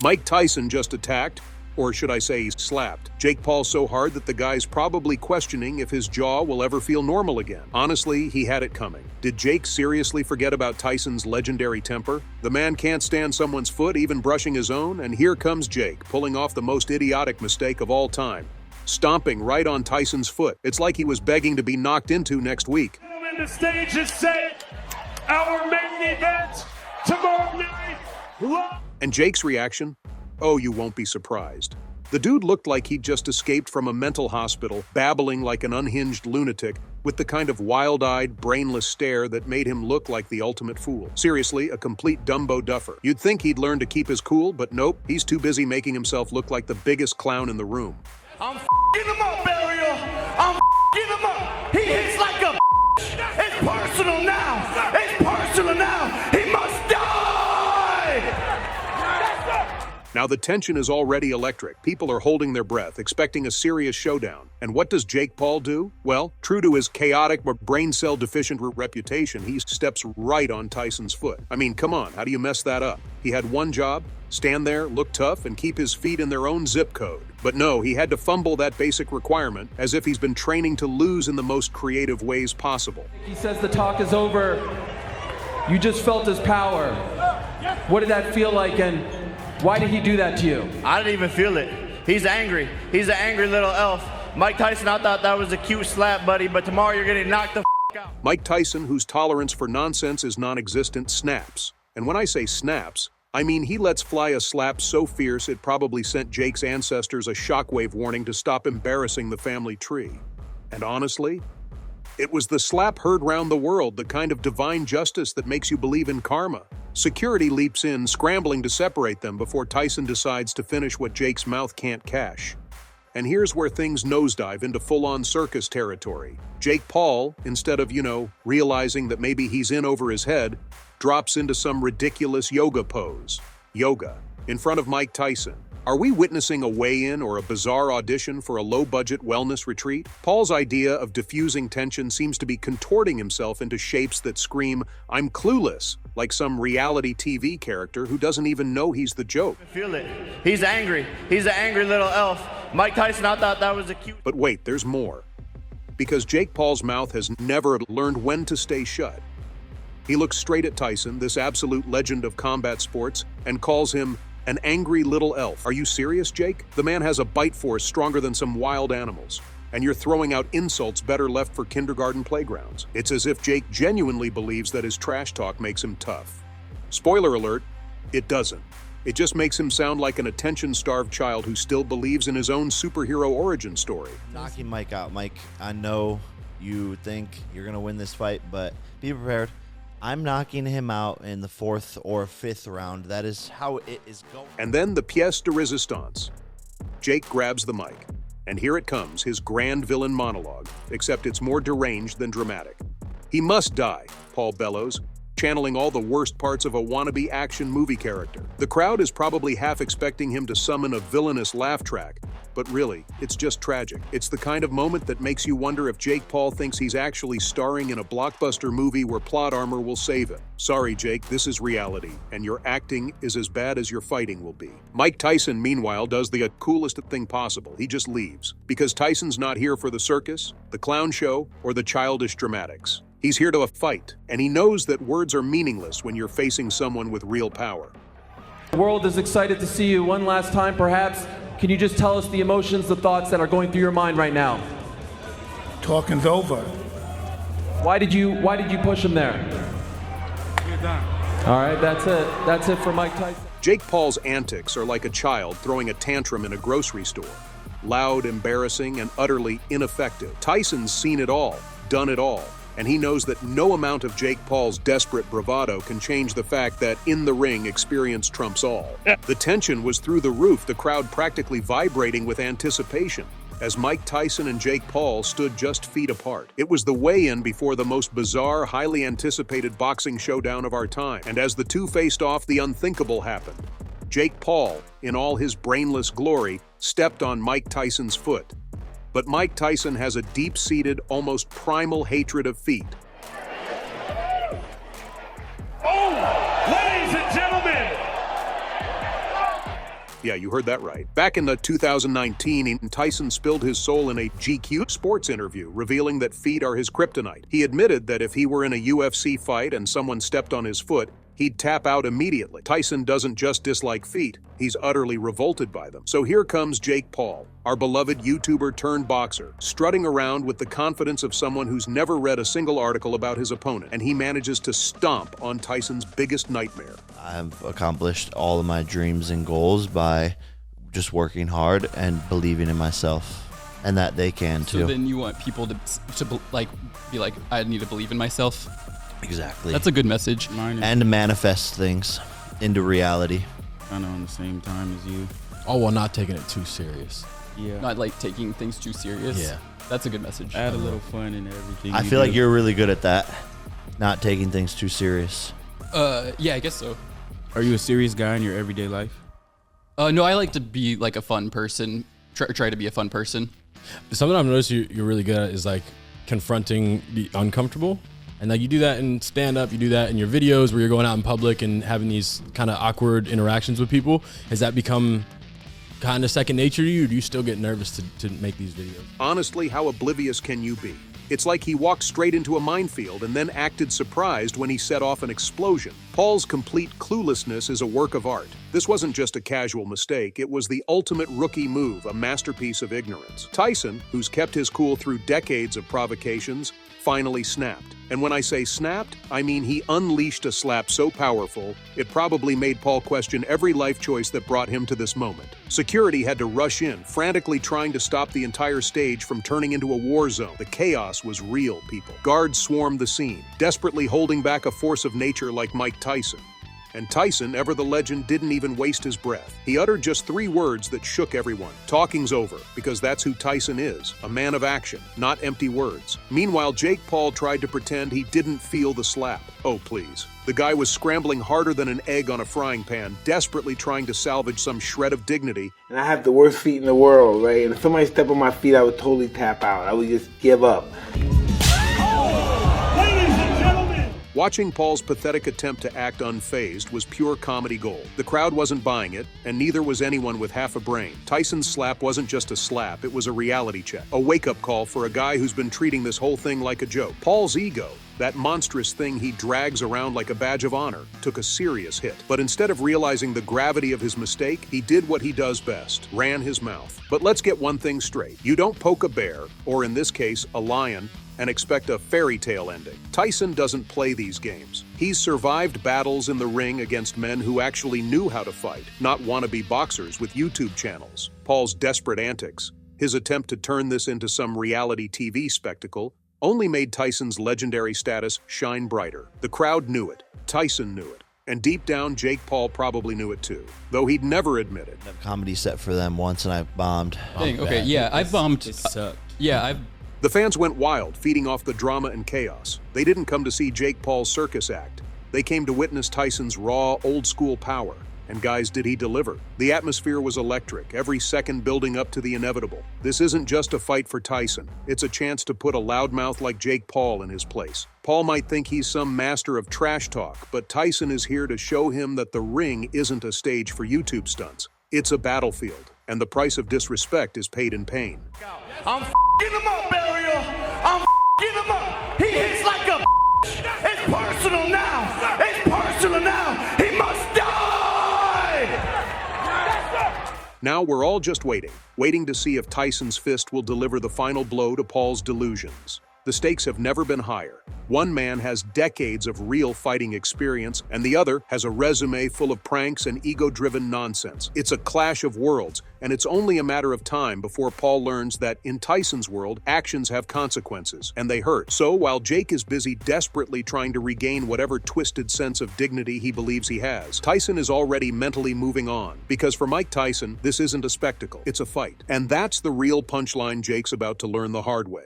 Mike Tyson just attacked, or should I say slapped, Jake Paul so hard that the guy's probably questioning if his jaw will ever feel normal again. Honestly, he had it coming. Did Jake seriously forget about Tyson's legendary temper? The man can't stand someone's foot, even brushing his own, and here comes Jake, pulling off the most idiotic mistake of all time, stomping right on Tyson's foot. It's like he was begging to be knocked into next week. Gentlemen, the stage is set. Our main event tomorrow night. And Jake's reaction? Oh, you won't be surprised. The dude looked like he'd just escaped from a mental hospital, babbling like an unhinged lunatic, with the kind of wild-eyed, brainless stare that made him look like the ultimate fool. Seriously, a complete Dumbo duffer. You'd think he'd learn to keep his cool, but nope, he's too busy making himself look like the biggest clown in the room. I'm f***ing him up, Burial. I'm f***ing him up. He hits like a It's personal now. It's personal now. He must die. Now the tension is already electric. People are holding their breath, expecting a serious showdown. And what does Jake Paul do? Well, true to his chaotic but brain cell deficient reputation, he steps right on Tyson's foot. I mean, come on, how do you mess that up? He had one job: stand there, look tough, and keep his feet in their own zip code. But no, he had to fumble that basic requirement as if he's been training to lose in the most creative ways possible. He says the talk is over. You just felt his power. What did that feel like, and why did he do that to you? I didn't even feel it. He's angry. He's an angry little elf. Mike Tyson, I thought that was a cute slap, buddy, but tomorrow you're getting knocked the out. Mike Tyson, whose tolerance for nonsense is non-existent, snaps. And when I say snaps, I mean he lets fly a slap so fierce it probably sent Jake's ancestors a shockwave warning to stop embarrassing the family tree. And honestly, it was the slap heard round the world, the kind of divine justice that makes you believe in karma. Security leaps in, scrambling to separate them before Tyson decides to finish what Jake's mouth can't cash. And here's where things nosedive into full-on circus territory. Jake Paul, instead of, realizing that maybe he's in over his head, drops into some ridiculous yoga pose. Yoga, in front of Mike Tyson. Are we witnessing a weigh-in or a bizarre audition for a low-budget wellness retreat? Paul's idea of diffusing tension seems to be contorting himself into shapes that scream, "I'm clueless," like some reality TV character who doesn't even know he's the joke. I feel it. He's angry. He's an angry little elf. Mike Tyson, I thought that was a cute... But wait, there's more. Because Jake Paul's mouth has never learned when to stay shut. He looks straight at Tyson, this absolute legend of combat sports, and calls him an angry little elf. Are you serious, Jake? The man has a bite force stronger than some wild animals. And you're throwing out insults better left for kindergarten playgrounds. It's as if Jake genuinely believes that his trash talk makes him tough. Spoiler alert, it doesn't. It just makes him sound like an attention-starved child who still believes in his own superhero origin story. Knocking Mike out. Mike, I know you think you're going to win this fight, but be prepared. I'm knocking him out in the 4th or 5th round. That is how it is going. And then the pièce de résistance. Jake grabs the mic, and here it comes, his grand villain monologue, except it's more deranged than dramatic. "He must die," Paul bellows, channeling all the worst parts of a wannabe action movie character. The crowd is probably half expecting him to summon a villainous laugh track, but really, it's just tragic. It's the kind of moment that makes you wonder if Jake Paul thinks he's actually starring in a blockbuster movie where plot armor will save him. Sorry, Jake, this is reality, and your acting is as bad as your fighting will be. Mike Tyson, meanwhile, does the coolest thing possible. He just leaves. Because Tyson's not here for the circus, the clown show, or the childish dramatics. He's here to fight, and he knows that words are meaningless when you're facing someone with real power. The world is excited to see you one last time, perhaps. Can you just tell us the emotions, the thoughts that are going through your mind right now? Talking's over. Why did you push him there? All right, that's it. That's it for Mike Tyson. Jake Paul's antics are like a child throwing a tantrum in a grocery store. Loud, embarrassing, and utterly ineffective. Tyson's seen it all, done it all. And he knows that no amount of Jake Paul's desperate bravado can change the fact that in the ring, experience trumps all. The tension was through the roof, the crowd practically vibrating with anticipation as Mike Tyson and Jake Paul stood just feet apart. It was the weigh-in before the most bizarre, highly anticipated boxing showdown of our time. And as the two faced off, the unthinkable happened. Jake Paul, in all his brainless glory, stepped on Mike Tyson's foot. But Mike Tyson has a deep-seated, almost primal hatred of feet. Oh, ladies and gentlemen, Yeah, you heard that right. Back in the 2019, Tyson spilled his soul in a GQ sports interview, revealing that feet are his kryptonite. He admitted that if he were in a UFC fight and someone stepped on his foot, he'd tap out immediately. Tyson doesn't just dislike feet, he's utterly revolted by them. So here comes Jake Paul, our beloved YouTuber turned boxer, strutting around with the confidence of someone who's never read a single article about his opponent, and he manages to stomp on Tyson's biggest nightmare. I've accomplished all of my dreams and goals by just working hard and believing in myself, and that they can too. So then you want people to be like, I need to believe in myself. Exactly. That's a good message. And to manifest things into reality. Kind of on the same time as you. All while not taking it too serious. Yeah. Not like taking things too serious. Yeah. That's a good message. Add a little fun in everything. I feel like you're really good at that, not taking things too serious. Yeah, I guess so. Are you a serious guy in your everyday life? No, I like to be like a fun person. Try to be a fun person. Something I've noticed you're really good at is like confronting the uncomfortable. And like you do that in stand-up, you do that in your videos where you're going out in public and having these kind of awkward interactions with people. Has that become kind of second nature to you, or do you still get nervous to make these videos? Honestly, how oblivious can you be? It's like he walked straight into a minefield and then acted surprised when he set off an explosion. Paul's complete cluelessness is a work of art. This wasn't just a casual mistake, it was the ultimate rookie move, a masterpiece of ignorance. Tyson, who's kept his cool through decades of provocations, finally snapped. And when I say snapped, I mean he unleashed a slap so powerful, it probably made Paul question every life choice that brought him to this moment. Security had to rush in, frantically trying to stop the entire stage from turning into a war zone. The chaos was real, people. Guards swarmed the scene, desperately holding back a force of nature like Mike Tyson. And Tyson, ever the legend, didn't even waste his breath. He uttered just 3 words that shook everyone. Talking's over, because that's who Tyson is, a man of action, not empty words. Meanwhile, Jake Paul tried to pretend he didn't feel the slap. Oh, please. The guy was scrambling harder than an egg on a frying pan, desperately trying to salvage some shred of dignity. And I have the worst feet in the world, right? And if somebody stepped on my feet, I would totally tap out. I would just give up. Watching Paul's pathetic attempt to act unfazed was pure comedy gold. The crowd wasn't buying it, and neither was anyone with half a brain. Tyson's slap wasn't just a slap, it was a reality check. A wake-up call for a guy who's been treating this whole thing like a joke. Paul's ego, that monstrous thing he drags around like a badge of honor, took a serious hit. But instead of realizing the gravity of his mistake, he did what he does best, ran his mouth. But let's get one thing straight. You don't poke a bear, or in this case, a lion, and expect a fairy tale ending. Tyson doesn't play these games. He's survived battles in the ring against men who actually knew how to fight, not wannabe boxers with YouTube channels. Paul's desperate antics, his attempt to turn this into some reality TV spectacle, only made Tyson's legendary status shine brighter. The crowd knew it. Tyson knew it. And deep down, Jake Paul probably knew it too, though he'd never admit it. Comedy set for them once, and I bombed. Dang, okay, yeah, I bombed. It sucked. The fans went wild, feeding off the drama and chaos. They didn't come to see Jake Paul's circus act. They came to witness Tyson's raw, old-school power. And guys, did he deliver? The atmosphere was electric, every second building up to the inevitable. This isn't just a fight for Tyson. It's a chance to put a loudmouth like Jake Paul in his place. Paul might think he's some master of trash talk, but Tyson is here to show him that the ring isn't a stage for YouTube stunts. It's a battlefield, and the price of disrespect is paid in pain. I'm f***ing him up, Ariel. I'm f***ing him up. He hits like a It's personal now. It's personal now. He must die. Now we're all just waiting to see if Tyson's fist will deliver the final blow to Paul's delusions. The stakes have never been higher. One man has decades of real fighting experience, and the other has a resume full of pranks and ego-driven nonsense. It's a clash of worlds, and it's only a matter of time before Paul learns that in Tyson's world, actions have consequences, and they hurt. So while Jake is busy desperately trying to regain whatever twisted sense of dignity he believes he has, Tyson is already mentally moving on. Because for Mike Tyson, this isn't a spectacle, it's a fight. And that's the real punchline Jake's about to learn the hard way.